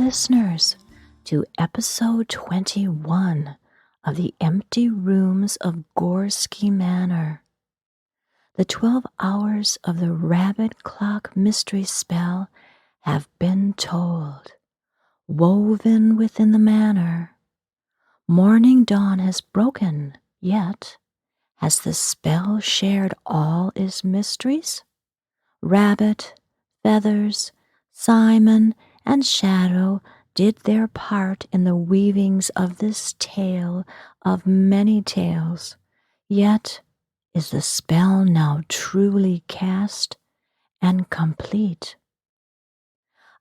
listeners, to episode 21 of The Empty Rooms of Gorski Manor. The 12 hours of the rabbit clock mystery spell have been told, woven within the manor. Morning dawn has broken, yet has the spell shared all its mysteries? Rabbit, Feathers, Simon, and Shadow did their part in the weavings of this tale of many tales, yet is the spell now truly cast and complete?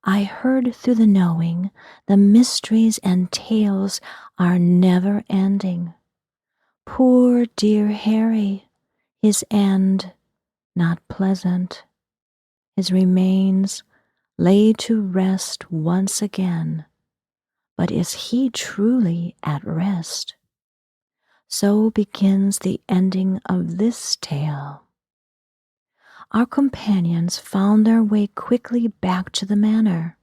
I heard through the knowing the mysteries and tales are never ending. Poor dear Harry, his end not pleasant. His remains lay to rest once again, but is he truly at rest? So begins the ending of this tale. Our companions found their way quickly back to the manor,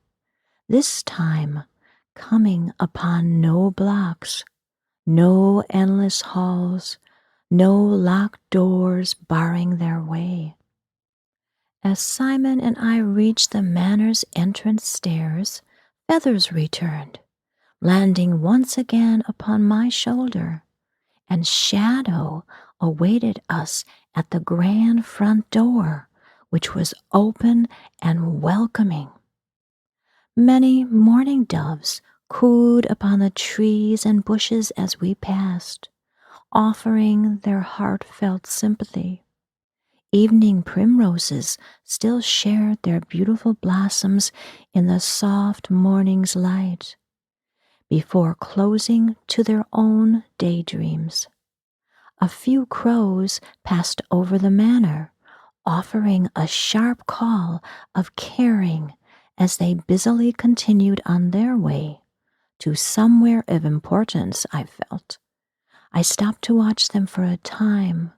this time coming upon no blocks, no endless halls, no locked doors barring their way. As Simon and I reached the manor's entrance stairs, Feathers returned, landing once again upon my shoulder, and Shadow awaited us at the grand front door, which was open and welcoming. Many mourning doves cooed upon the trees and bushes as we passed, offering their heartfelt sympathy. Evening primroses still shared their beautiful blossoms in the soft morning's light, before closing to their own daydreams. A few crows passed over the manor, offering a sharp call of caring as they busily continued on their way to somewhere of importance, I felt. I stopped to watch them for a time,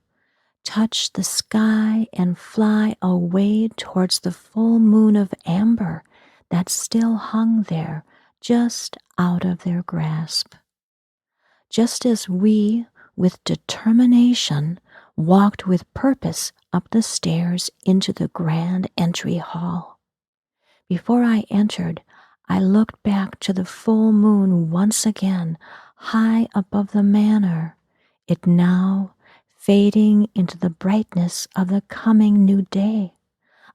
touch the sky and fly away towards the full moon of amber that still hung there just out of their grasp. Just as we, with determination, walked with purpose up the stairs into the grand entry hall. Before I entered, I looked back to the full moon once again, high above the manor, it now fading into the brightness of the coming new day,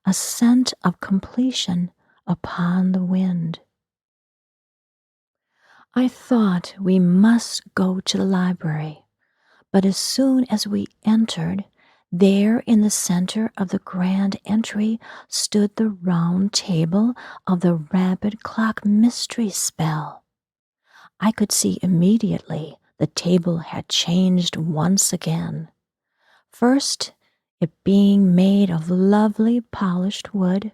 a scent of completion upon the wind. I thought we must go to the library, but as soon as we entered, there in the center of the grand entry stood the round table of the rabbit clock mystery spell. I could see immediately the table had changed once again. First, it being made of lovely polished wood,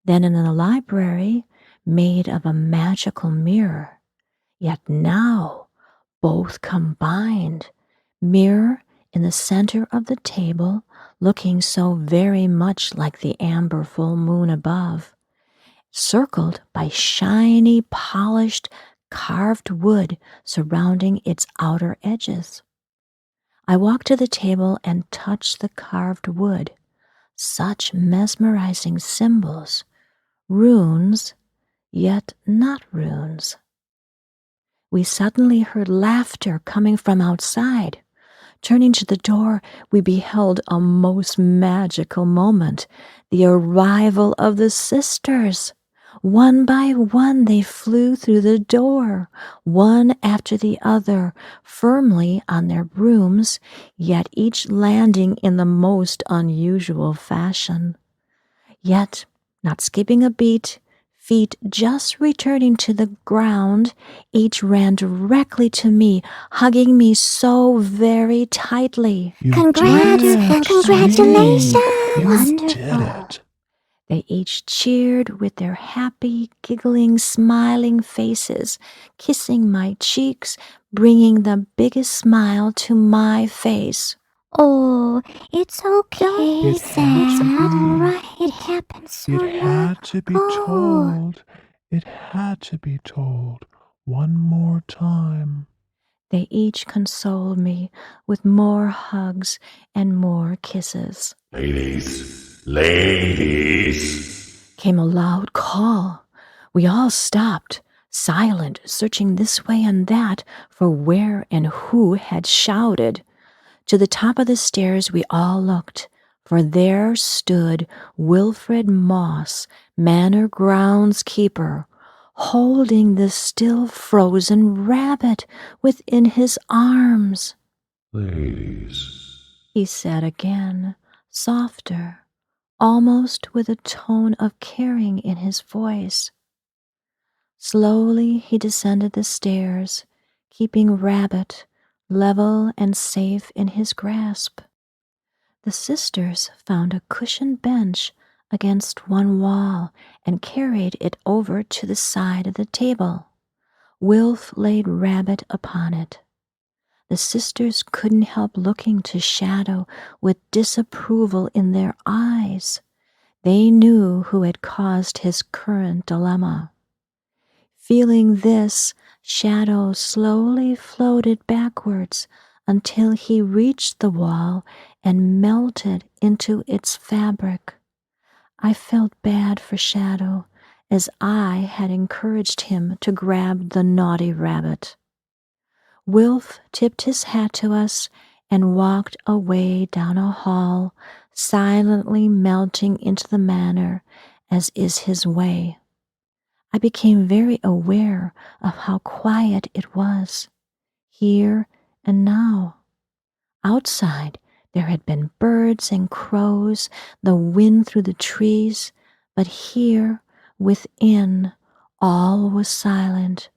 then in the library made of a magical mirror, yet now both combined, mirror in the center of the table looking so very much like the amber full moon above, circled by shiny polished carved wood surrounding its outer edges. I walked to the table and touched the carved wood. Such mesmerizing symbols, runes, yet not runes. We suddenly heard laughter coming from outside. Turning to the door, we beheld a most magical moment, the arrival of the sisters. One by one they flew through the door, one after the other, firmly on their brooms, yet each landing in the most unusual fashion. Yet, not skipping a beat, feet just returning to the ground, each ran directly to me, hugging me so very tightly. Congratulations! Wonderful! They each cheered with their happy, giggling, smiling faces, kissing my cheeks, bringing the biggest smile to my face. Oh, it's okay, It Sam. had to be. All right, it happens so It had to be Oh. told. It had to be told one more time. They each consoled me with more hugs and more kisses. Ladies, ladies, Came a loud call. We all stopped, silent, searching this way and that for where and who had shouted. To the top of the stairs we all looked, for there stood Wilfred Moss, manor grounds keeper, holding the still frozen rabbit within his arms. ladies, He said again, softer, almost with a tone of caring in his voice. Slowly he descended the stairs, keeping Rabbit level and safe in his grasp. The sisters found a cushioned bench against one wall and carried it over to the side of the table. Wilf laid Rabbit upon it. The sisters couldn't help looking to Shadow with disapproval in their eyes. They knew who had caused his current dilemma. Feeling this, Shadow slowly floated backwards until he reached the wall and melted into its fabric. I felt bad for Shadow, as I had encouraged him to grab the naughty rabbit. Wilf tipped his hat to us and walked away down a hall, silently melting into the manor, as is his way. I became very aware of how quiet it was, here and now. Outside there had been birds and crows, the wind through the trees, but here, within, all was silent,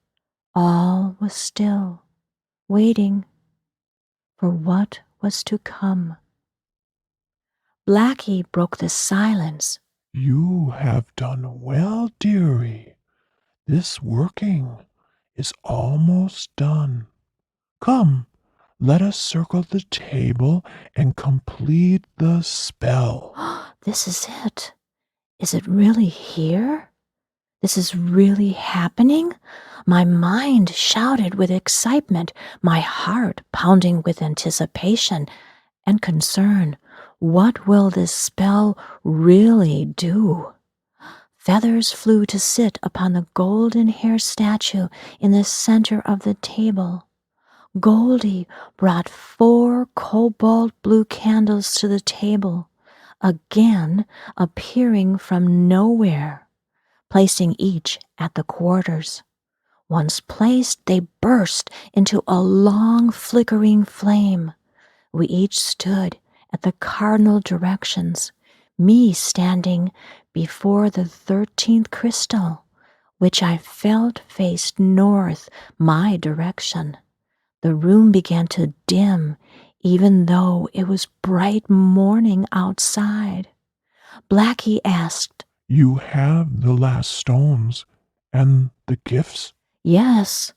all was still, waiting for what was to come. Blackie broke the silence. You have done well, dearie. This working is almost done. Come, let us circle the table and complete the spell. This is it. Is it really here? This is really happening? My mind shouted with excitement, my heart pounding with anticipation and concern. What will this spell really do? Feathers flew to sit upon the golden hair statue in the center of the table. Goldie brought 4 cobalt blue candles to the table, again appearing from nowhere, placing each at the quarters. Once placed, they burst into a long flickering flame. We each stood at the cardinal directions, me standing before the 13th crystal, which I felt faced north, my direction. The room began to dim, even though it was bright morning outside. Blackie asked, You have the last stones and the gifts? Yes,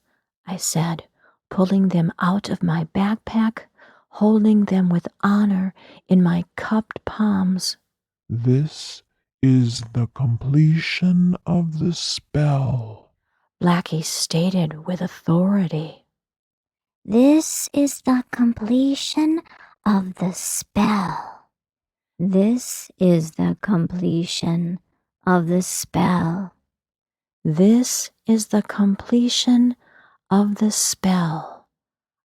I said, pulling them out of my backpack, holding them with honor in my cupped palms. This is the completion of the spell. Blackie stated with authority. This is the completion of the spell. This is the completion of the spell. This is the completion of the spell.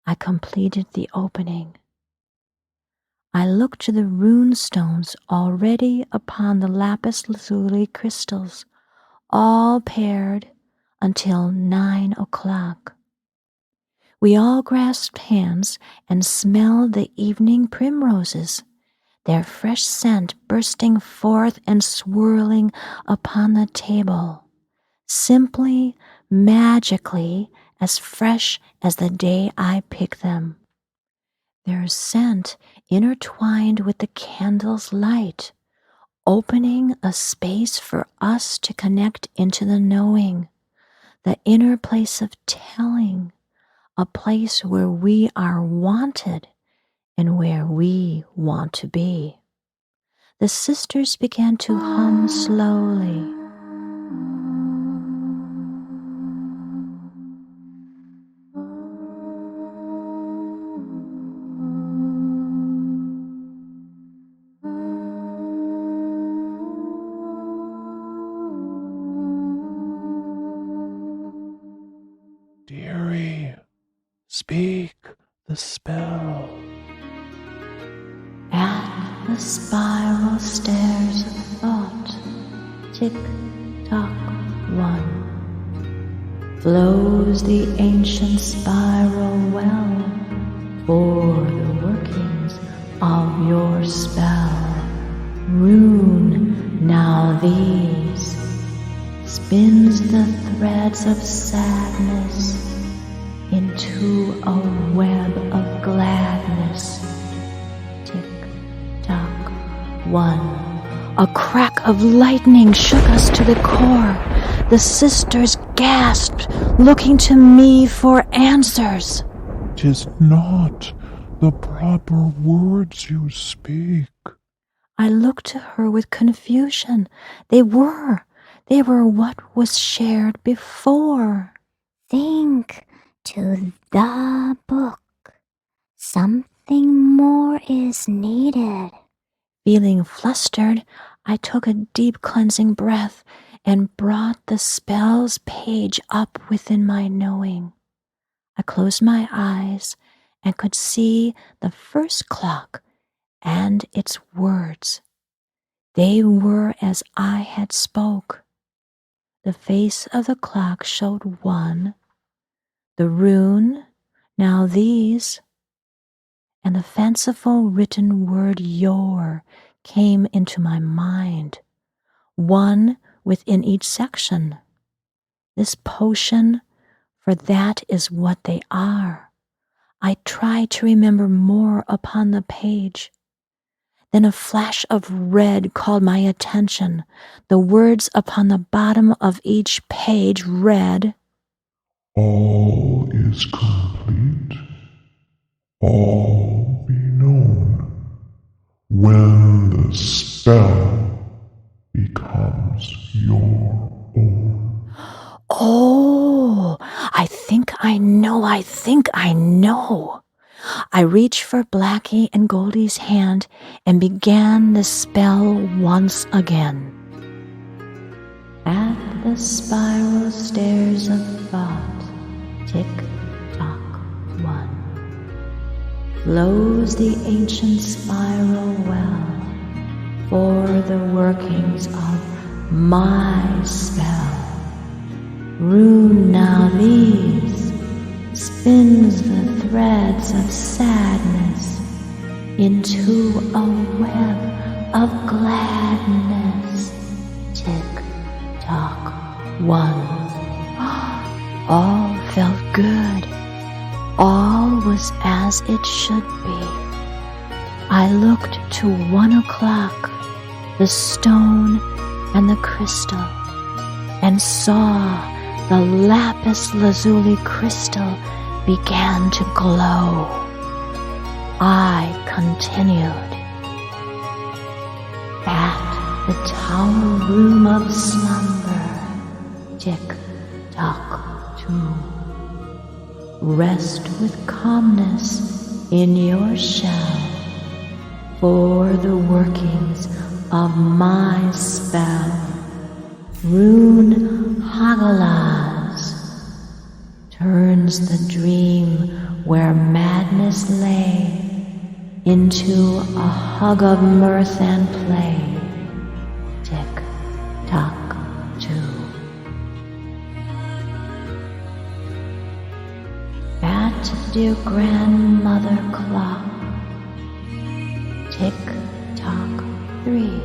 I completed the opening. I looked to the rune stones already upon the lapis lazuli crystals, all paired until 9 o'clock. We all grasped hands and smelled the evening primroses, their fresh scent bursting forth and swirling upon the table, simply, magically, as fresh as the day I picked them. Their scent intertwined with the candle's light, opening a space for us to connect into the knowing, the inner place of telling, a place where we are wanted and where we want to be. The sisters began to hum slowly. Speak the spell. At the spiral stairs of thought, tick-tock, one, flows the ancient spiral well for the workings of your spell. Rune, now these, spins the threads of sadness into a web of gladness. Tick-tock, one. A crack of lightning shook us to the core. The sisters gasped, looking to me for answers. 'Tis not the proper words you speak. I looked to her with confusion. They were what was shared before. Think to the book. Something more is needed. Feeling flustered, I took a deep cleansing breath and brought the spell's page up within my knowing. I closed my eyes and could see the first clock and its words. They were as I had spoke. The face of the clock showed one, the rune, now these, and the fanciful written word your came into my mind, one within each section. This potion, for that is what they are. I tried to remember more upon the page. Then a flash of red called my attention. The words upon the bottom of each page read, All is complete. All be known when the spell becomes your own. Oh, I think I know. I reached for Blackie and Goldie's hand and began the spell once again. At the spiral stairs of thought, tick-tock, one, flows the ancient spiral well for the workings of my spell. Rune, now these, spins the threads of sadness into a web of gladness. Tick-tock, one. All felt good. All was as it should be. I looked to 1 o'clock, the stone and the crystal, and saw the lapis lazuli crystal began to glow. I continued. At the tower room of slumber, tick-tock, 2. Rest with calmness in your shell for the workings of my spell. Rune Hagalaz turns the dream where madness lay into a hug of mirth and play. Tick-tock, 2. At dear grandmother clock, tick-tock, 3.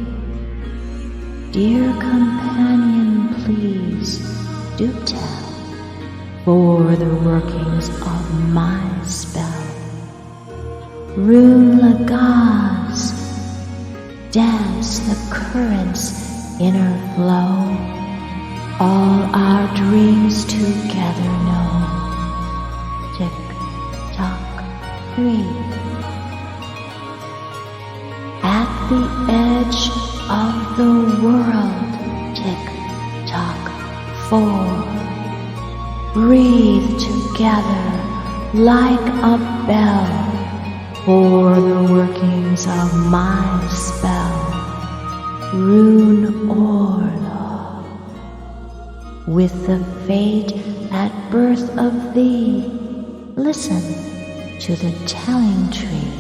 Dear companion, please do tell for the workings of my spell. Rune Lagaz, dance the current's inner flow, all our dreams together know. Tick-tock, 3. At the edge of the world, tick-tock, 4. Breathe together like a bell for the workings of my spell. Rune Orla, with the fate at birth of thee, listen to the telling tree.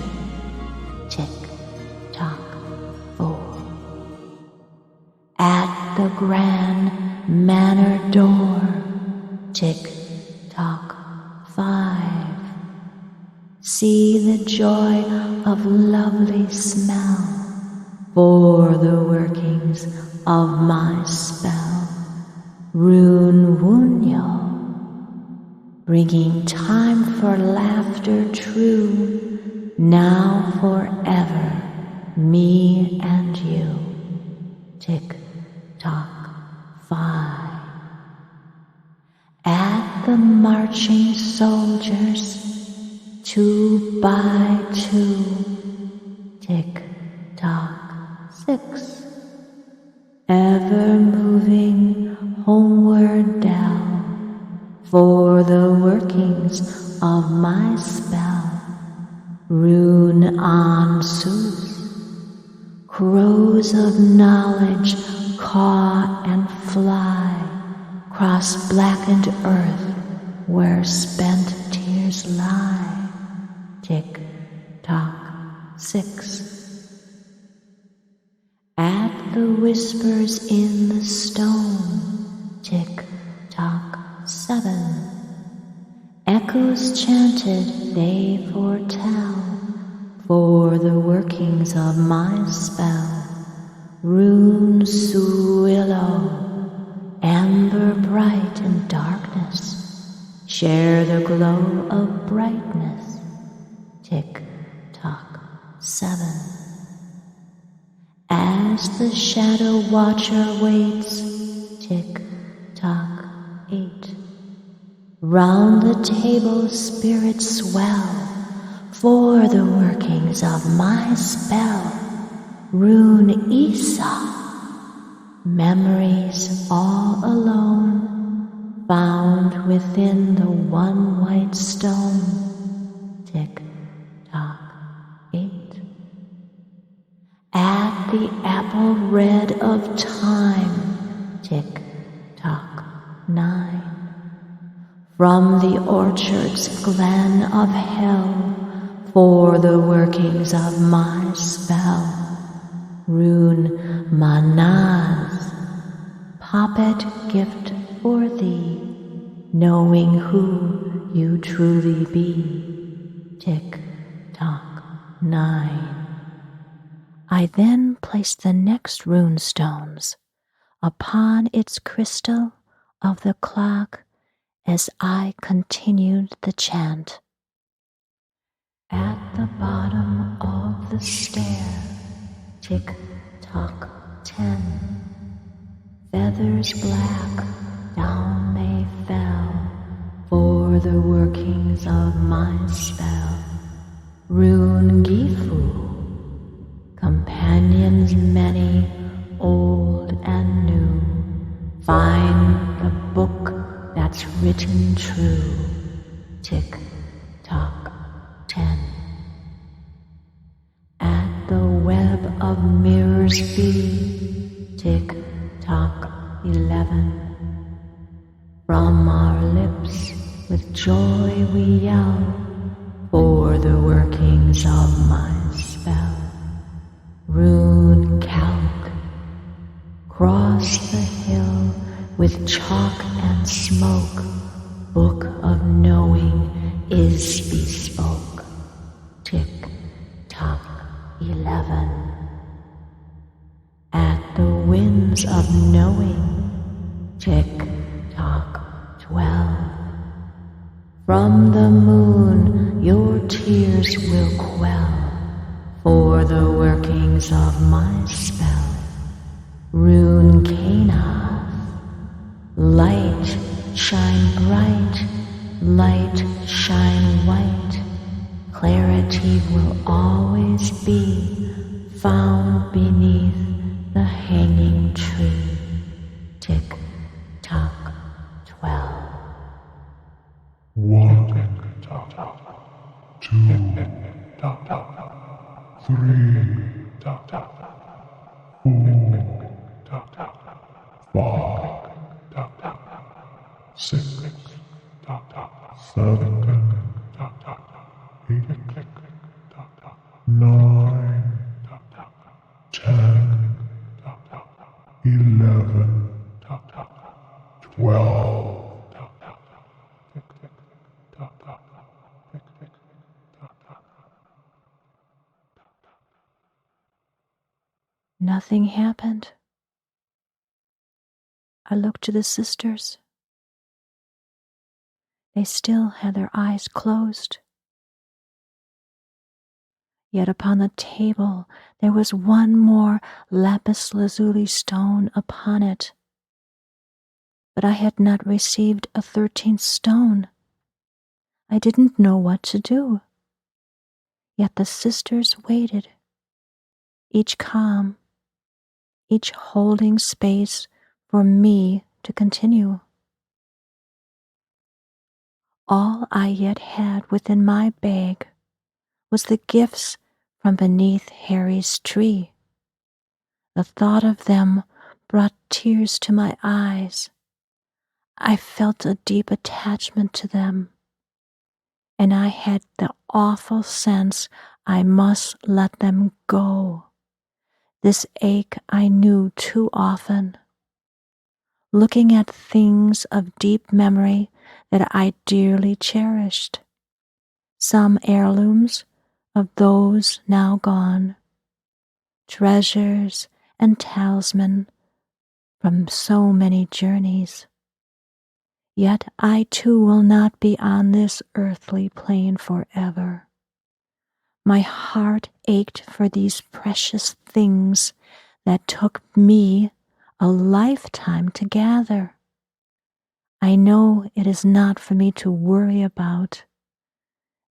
Tick tock, 4. At the grand manor door. Tick tock, 5. See the joy of lovely smell for the workings of my spell. Rune Wunyo, bringing time for laughter true, now forever, me and you. Tick tock, 5. At the marching soldiers, 2 by 2. Tick tock, 6. Ever moving homeward down for the workings of my spell. Rune on Sooth, crows of knowledge caw and fly, cross blackened earth where spent tears lie. Tick tock, 6. At the whispers in the stone. Tick tock, 7. Echoes chanted they foretell for the workings of my spell. Rune Suillo, amber bright in darkness, share the glow of brightness. Tick tock, 7. As the shadow watcher waits. Tick tock, 8. Round the table spirits swell for the workings of my spell. Rune Isa, memories all alone, found within the one white stone. Tick tock, 8. At the apple red of time. Tick tock, 9. From the orchard's glen of hell for the workings of my spell. Rune Manaz, poppet gift for thee, knowing who you truly be. Tick tock, 9. I then placed the next rune stones upon its crystal of the clock as I continued the chant. At the bottom of the stair. Tick tock, 10. Feathers black down they fell for the workings of my spell. Rune Gifu, companions many, old and new, find the book that's written true. Tick tock, 10. At the web of mirrors be. Tick tock, 11. From our lips with joy we yell for the workings of my spell. Rune calc, cross the hill with chalk and smoke, book of knowing is bespoke. Tick tock, 11. At the winds of knowing. Tick tock, 12. From the moon your tears will quell for the workings of my spell. Rune Cana, light shine bright, light shine white. Clarity will always be found beneath the hanging tree. Tick tock, 12. 1, 2, 3, 4, 5, 6, 7, 9, 10, 11, 12. Nothing happened. I looked to the sisters. They still had their eyes closed. Yet upon the table there was one more lapis lazuli stone upon it. But I had not received a 13th stone. I didn't know what to do. Yet the sisters waited, each calm, each holding space for me to continue. All I yet had within my bag was the gifts from beneath Harry's tree. The thought of them brought tears to my eyes. I felt a deep attachment to them, and I had the awful sense I must let them go. This ache I knew too often. Looking at things of deep memory that I dearly cherished, some heirlooms of those now gone, treasures and talisman from so many journeys. Yet I too will not be on this earthly plane forever. My heart ached for these precious things that took me a lifetime to gather. I know it is not for me to worry about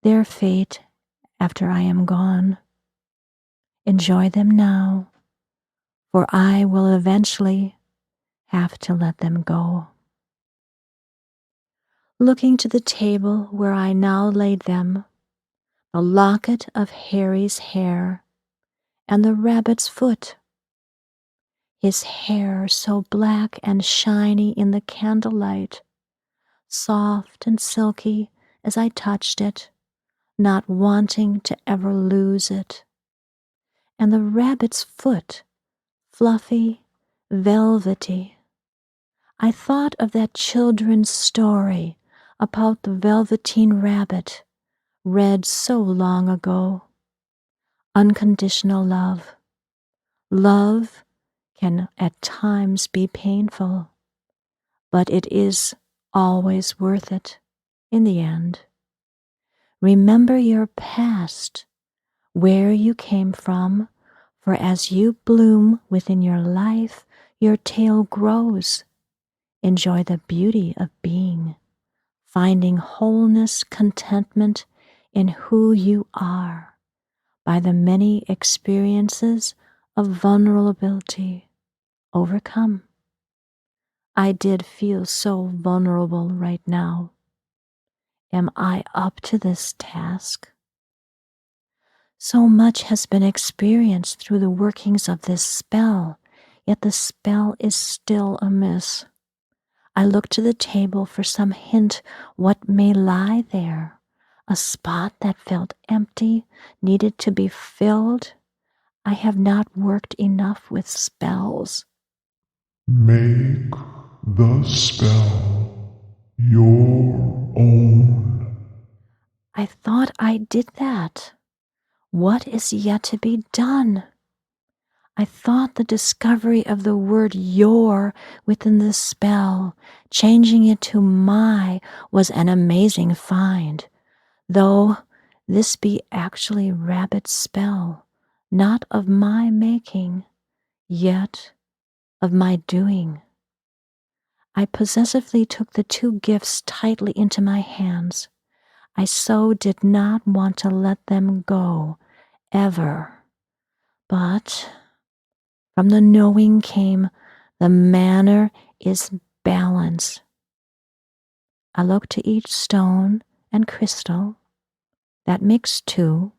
their fate after I am gone. Enjoy them now, for I will eventually have to let them go. Looking to the table where I now laid them, the locket of Harry's hair and the rabbit's foot, his hair so black and shiny in the candlelight, soft and silky as I touched it, not wanting to ever lose it, and the rabbit's foot, fluffy, velvety. I thought of that children's story about the velveteen rabbit, read so long ago. Unconditional love. Love can at times be painful, but it is always worth it in the end. Remember your past, where you came from, for as you bloom within your life, your tale grows. Enjoy the beauty of being, finding wholeness, contentment in who you are by the many experiences of vulnerability overcome. I did feel so vulnerable right now. Am I up to this task? So much has been experienced through the workings of this spell, yet the spell is still amiss. I look to the table for some hint what may lie there. A spot that felt empty, needed to be filled. I have not worked enough with spells. Make the spell your own. I thought I did that. What is yet to be done? I thought the discovery of the word your within the spell, changing it to my, was an amazing find, though this be actually rabbit's spell, not of my making, yet of my doing. I possessively took the two gifts tightly into my hands. I so did not want to let them go, ever. But from the knowing came, the manner is balance. I looked to each stone and crystal. That makes 2.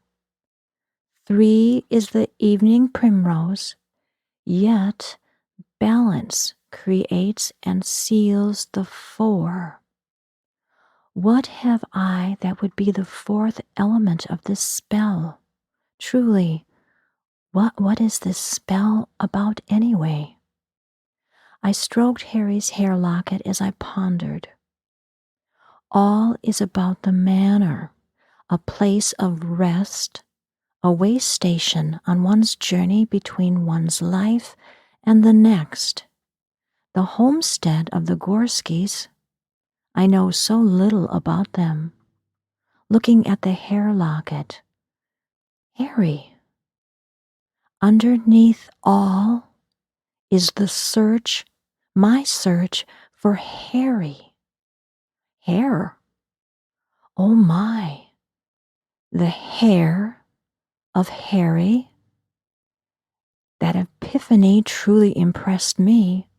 3 is the evening primrose, yet balance creates and seals the 4. What have I that would be the 4th element of this spell? Truly, what is this spell about anyway? I stroked Harry's hair locket as I pondered. All is about the manor, a place of rest, a way station on one's journey between one's life and the next. The homestead of the Gorskis. I know so little about them. Looking at the hair locket. Harry. Underneath all is the search, my search for Harry. Hair. Oh my. The hair of Harry. That epiphany truly impressed me.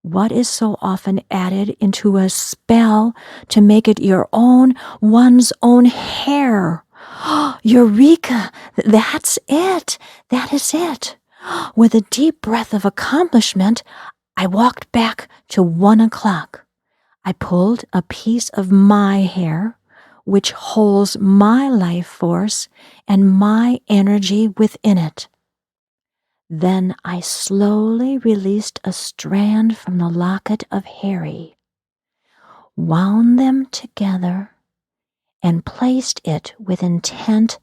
What is so often added into a spell to make it your own, one's own hair? Eureka! That's it! That is it! With a deep breath of accomplishment, I walked back to 1 o'clock. I pulled a piece of my hair, which holds my life force and my energy within it. Then I slowly released a strand from the locket of Harry, wound them together, and placed it with intent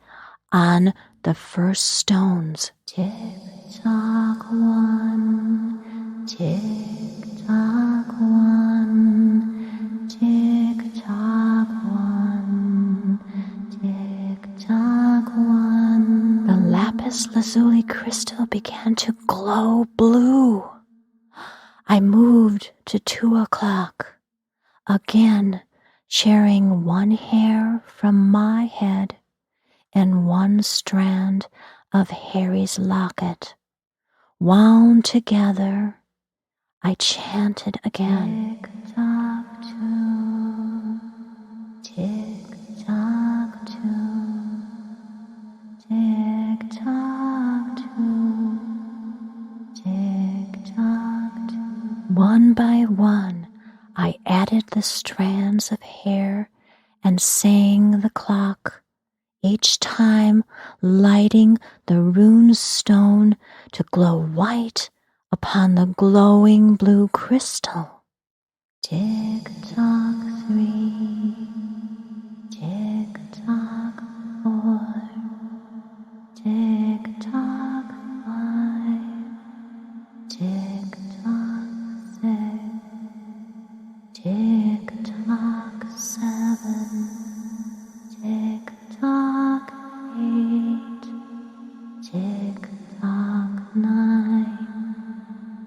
on the first stones. Tick-tock one, tick-tock one, tick-tock one, tick-tock one. The lapis lazuli crystal began to glow blue. I moved to 2 o'clock, again sharing one hair from my head and one strand of Harry's locket. Wound together, I chanted again. Tick-tock two, tick-tock two, tick-tock two, tick-tock two. One by one, I added the strands of hair and sang the clock, each time lighting the rune stone to glow white upon the glowing blue crystal. Tick-tock 3, tick-tock 4, tick-tock 5, tick-tock 6, tick-tock 7, tick-tock 8, tick-tock 9,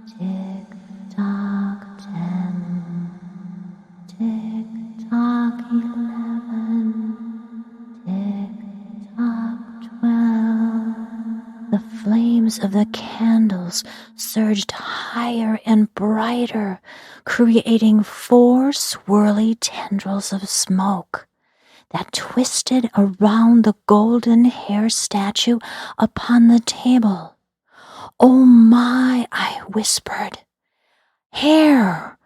tick-tock 10, tick-tock 11, tick-tock 12. The flames of the candles surged higher and brighter, creating 4 swirly tendrils of smoke that twisted around the golden hair statue upon the table. Oh my, I whispered. Hair,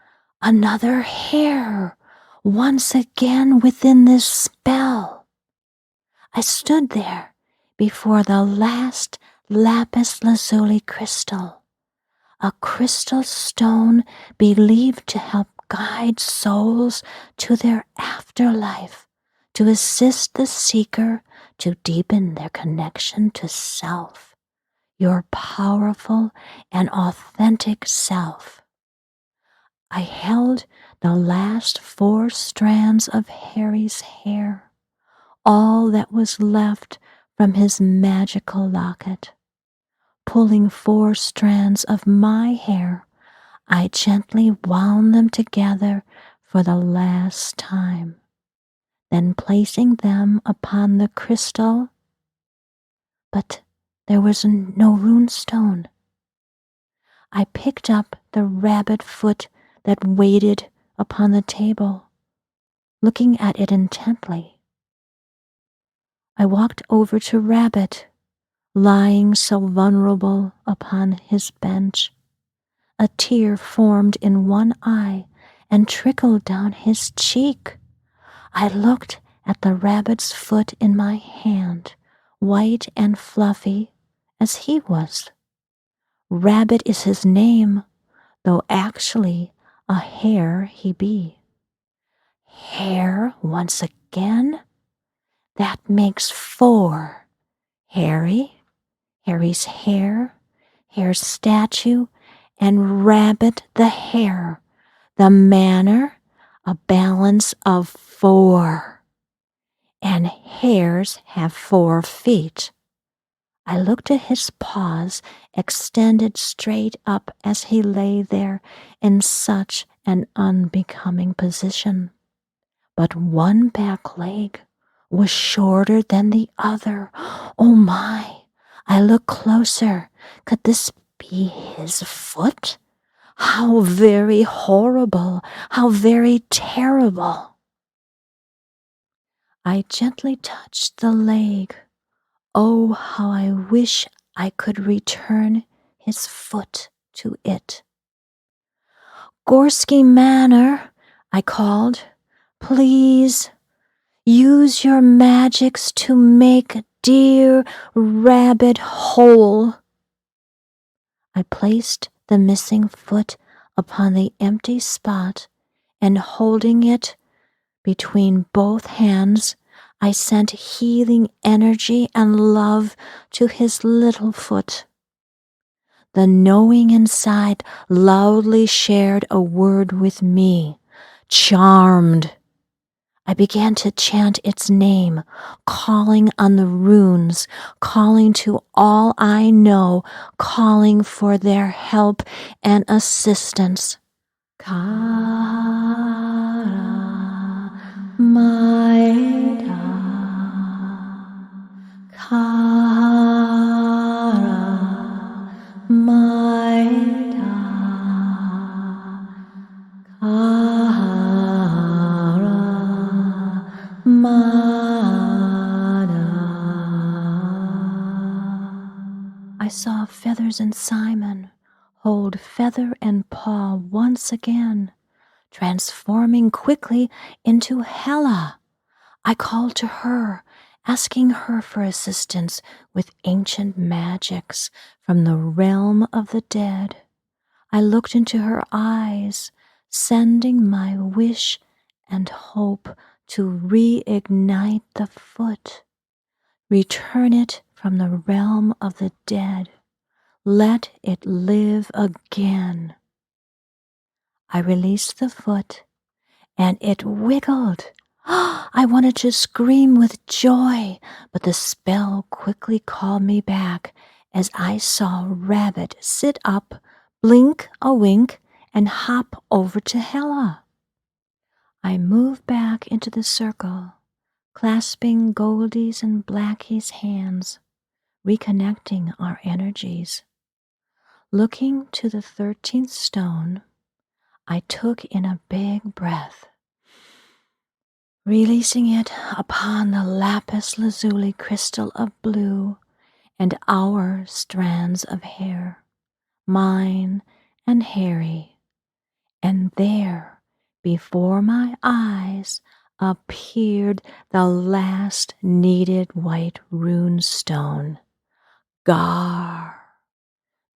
another hair, once again within this spell. I stood there before the last lapis lazuli crystal, a crystal stone believed to help guide souls to their afterlife, to assist the seeker to deepen their connection to self, your powerful and authentic self. I held the last 4 strands of Harry's hair, all that was left from his magical locket. Pulling 4 strands of my hair, I gently wound them together for the last time. Then placing them upon the crystal, but there was no rune stone. I picked up the rabbit foot that waited upon the table, looking at it intently. I walked over to Rabbit, lying so vulnerable upon his bench. A tear formed in one eye and trickled down his cheek. I looked at the rabbit's foot in my hand, white and fluffy as he was. Rabbit is his name, though actually a hare he be. Hare once again? That makes 4. Harry's hair, Hare's statue, and Rabbit the hare. The manor, a balance of 4. And hares have 4 feet. I looked at his paws extended straight up as he lay there in such an unbecoming position. But one back leg was shorter than the other. Oh my! I looked closer. Could this be his foot? How very horrible! How very terrible! I gently touched the leg. Oh, how I wish I could return his foot to it. Gorski Manor, I called. Please use your magicks to make dear Rabbit whole. I placed the missing foot upon the empty spot, and holding it between both hands, I sent healing energy and love to his little foot. The knowing inside loudly shared a word with me, charmed. I began to chant its name, calling on the runes, calling to all I know, calling for their help and assistance. Kara Maeda, Kara Maeda, Kara Maeda. I saw Feathers and Simon hold feather and paw once again, transforming quickly into Hela. I called to her, asking her for assistance with ancient magics from the realm of the dead. I looked into her eyes, sending my wish and hope to reignite the foot, return it from the realm of the dead. Let it live again. I released the foot, and it wiggled. I wanted to scream with joy, but the spell quickly called me back as I saw Rabbit sit up, blink a wink, and hop over to Hela. I moved back into the circle, clasping Goldie's and Blackie's hands, reconnecting our energies. Looking to the 13th stone, I took in a big breath, releasing it upon the lapis lazuli crystal of blue and our strands of hair, mine and Harry. And there, before my eyes, appeared the last needed white rune stone, Gar.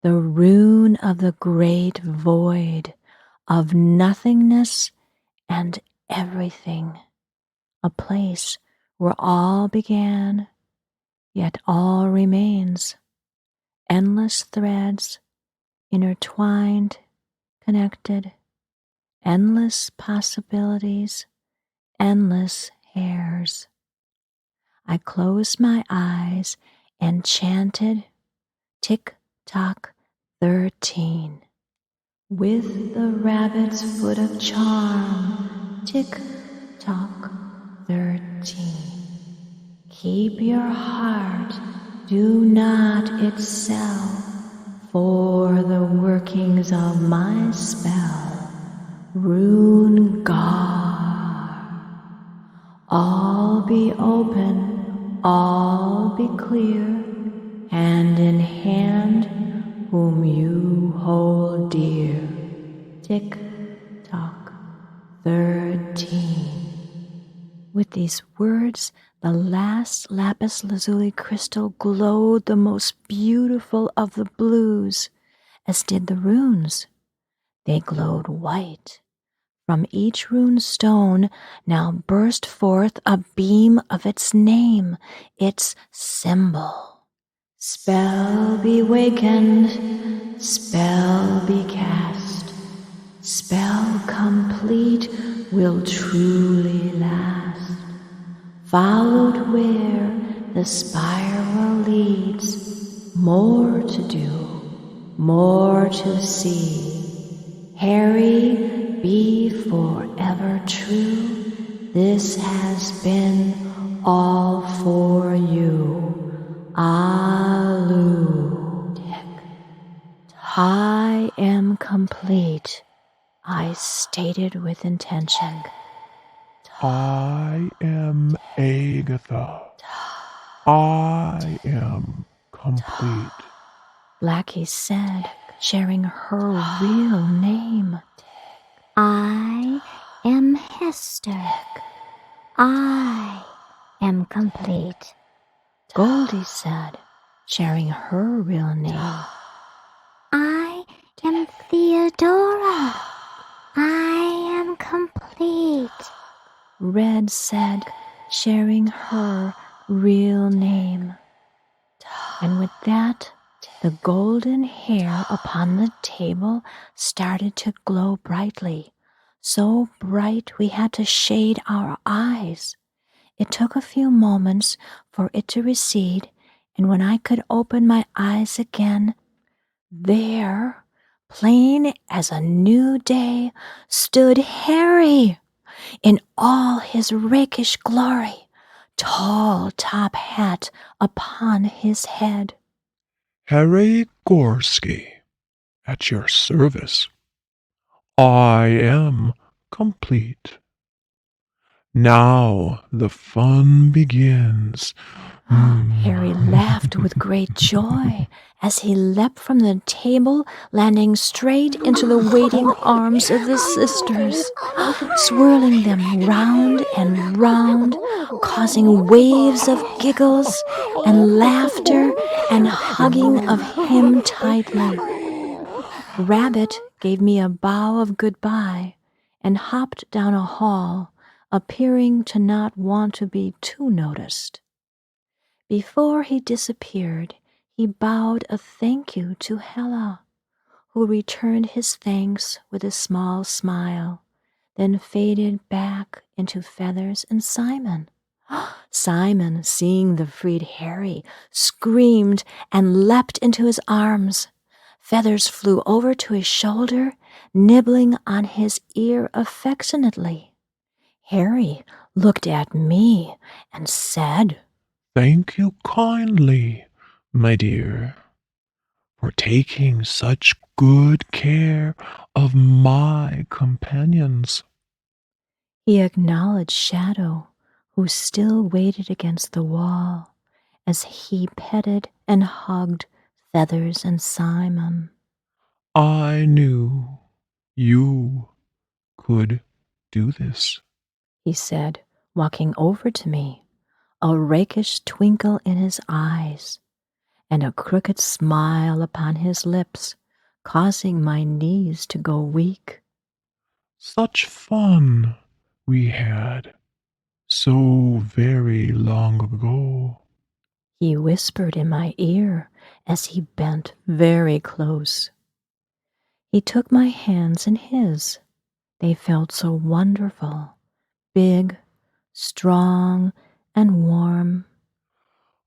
The rune of the great void, of nothingness and everything, a place where all began, yet all remains, endless threads, intertwined, connected, endless possibilities, endless hairs. I closed my eyes and chanted, tick-tock, 13. With the rabbit's foot of charm, tick-tock, 13. Keep your heart, do not excel, for the workings of my spell, Rune Gar. All be open, all be clear, hand in hand, whom you hold dear. Tick-tock, 13. With these words, The last lapis lazuli crystal glowed the most beautiful of the blues, as did the runes. They glowed white. From each rune stone now burst forth a beam of its name, its symbol. Spell be wakened, spell be cast, spell complete will truly last. Followed where the spiral leads, more to do, more to see. Harry, be forever true. This has been all for you. Alu. I am complete, I stated with intention. I am Agatha. I am complete. Blackie said, sharing her real name. I am Hester. I am complete. Goldie said, sharing her real name. I am Theodora. I am complete. Red said, sharing her real name. And with that, the golden hair upon the table started to glow brightly, so bright we had to shade our eyes. It took a few moments for it to recede, and when I could open my eyes again, there, plain as a new day, stood Harry in all his rakish glory, tall top hat upon his head. Harry Gorski, at your service. I am complete. Now the fun begins. Harry laughed with great joy as he leapt from the table, landing straight into the waiting arms of the sisters, swirling them round and round, causing waves of giggles and laughter and hugging of him tightly. Rabbit gave me a bow of goodbye and hopped down a hall, appearing to not want to be too noticed. Before he disappeared, he bowed a thank you to Hella, who returned his thanks with a small smile, then faded back into Feathers and Simon. Simon, seeing the freed Harry, screamed and leapt into his arms. Feathers flew over to his shoulder, nibbling on his ear affectionately. Harry looked at me and said, Thank you kindly, my dear, for taking such good care of my companions. He acknowledged Shadow, who still waited against the wall, as he petted and hugged Feathers and Simon. I knew you could do this, He said, walking over to me, a rakish twinkle in his eyes, and a crooked smile upon his lips, causing my knees to go weak. Such fun we had so very long ago. He whispered in my ear as he bent very close. He took my hands in his. They felt so wonderful, big, strong, and warm.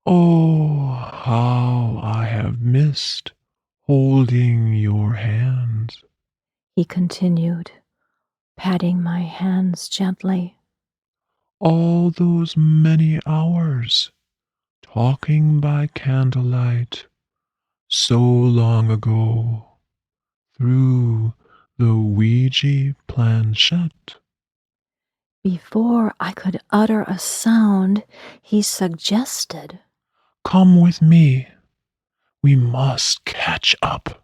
Oh, how I have missed holding your hands. He continued, patting my hands gently. All those many hours, talking by candlelight, so long ago, through the Ouija planchette. Before I could utter a sound, he suggested, Come with me. We must catch up.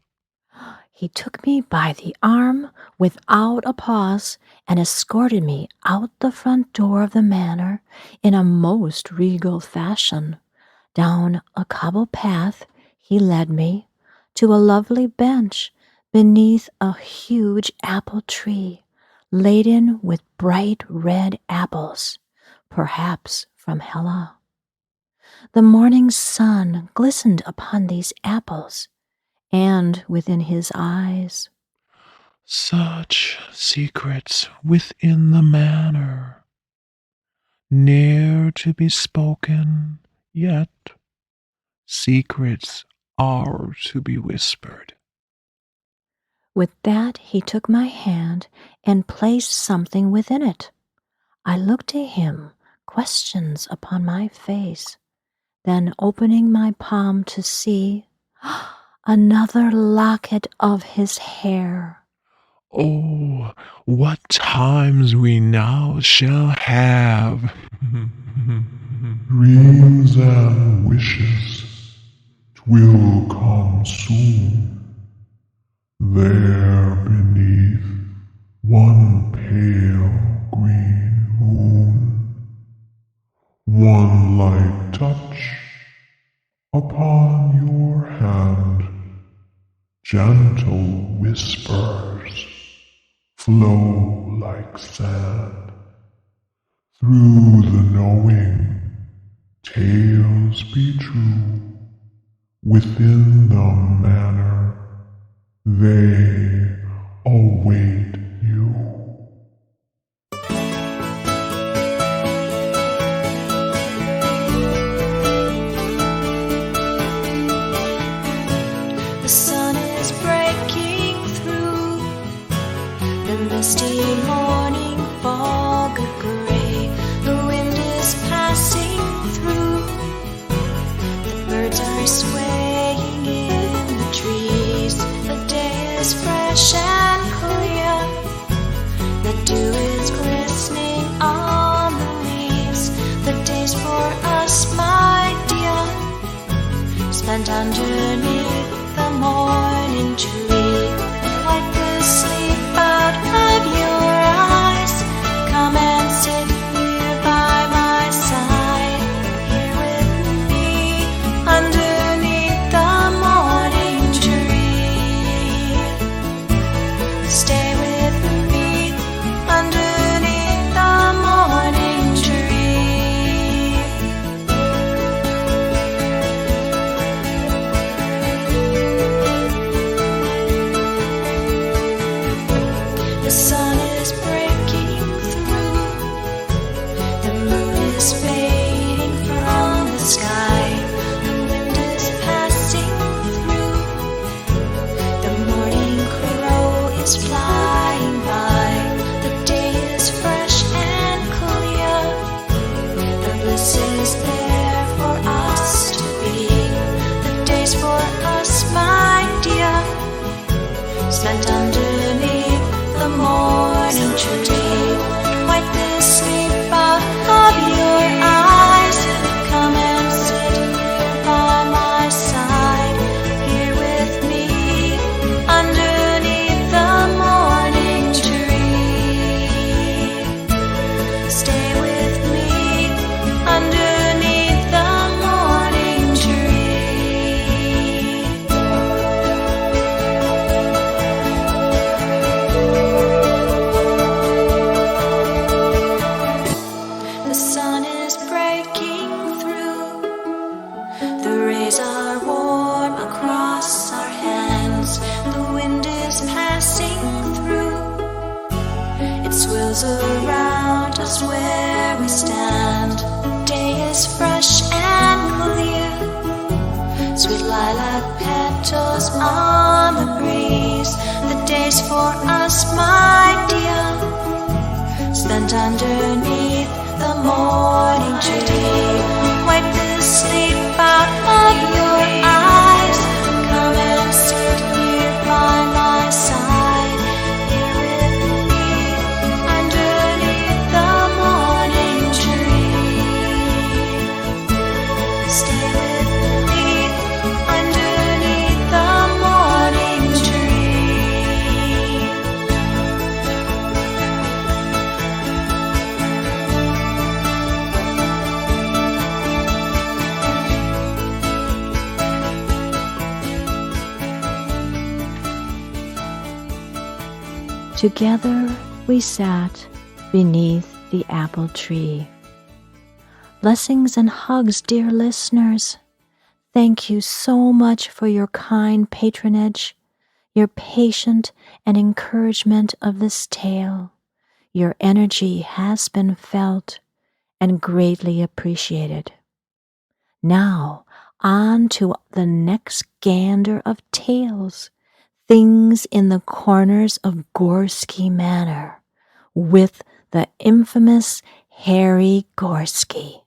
He took me by the arm without a pause and escorted me out the front door of the manor in a most regal fashion. Down a cobble path he led me to a lovely bench beneath a huge apple tree laden with bright red apples, perhaps from Hela. The morning sun glistened upon these apples and within his eyes. Such secrets within the manor, ne'er to be spoken, yet secrets are to be whispered. With that he took my hand and placed something within it. I looked at him, questions upon my face, then opening my palm to see another locket of his hair. Oh, what times we now shall have! Dreams and wishes, 'twill come soon. There beneath one pale green moon, one light touch upon your hand, gentle whispers flow like sand. Through the knowing, tales be true. Within the manor, they await you. The sun is breaking through the misty morning fog of gray. The wind is passing through. The birds are swaying in the trees. The day is fresh and clear. The dew is glistening on the leaves. The days for us, my dear, spent underneath the morning tree. Wipe the sleep out of your eyes. Come and sit here by my side. Here with me underneath the morning tree. Stay with me underneath the morning tree. The sun is breaking through. The moon is fading from the sky. The wind is passing through. The morning crow is flying by. The day is fresh and clear. The bliss is there for us to be. The days for us, my dear, spent underneath the morning tree. Wipe the sleep out of your eyes. Come and sit by my side. Here with me underneath the morning tree. Stay with me underneath the morning tree. The sun is breaking through. The rays are warm across our hands. The wind is passing through. It swirls around us where we stand. The day is fresh and clear. Sweet lilac petals on the breeze. The day's for us, my dear, spent underneath the morning tree. Wipe the sleep out of your eyes. Come and sit here by my side. Here with me underneath the morning tree. Stay with me underneath the morning tree. Together we sat beneath the apple tree. Blessings and hugs, dear listeners. Thank you so much for your kind patronage, your patient and encouragement of this tale. Your energy has been felt and greatly appreciated. Now, on to the next gander of tales, things in the corners of Gorski Manor, with the infamous Harry Gorski.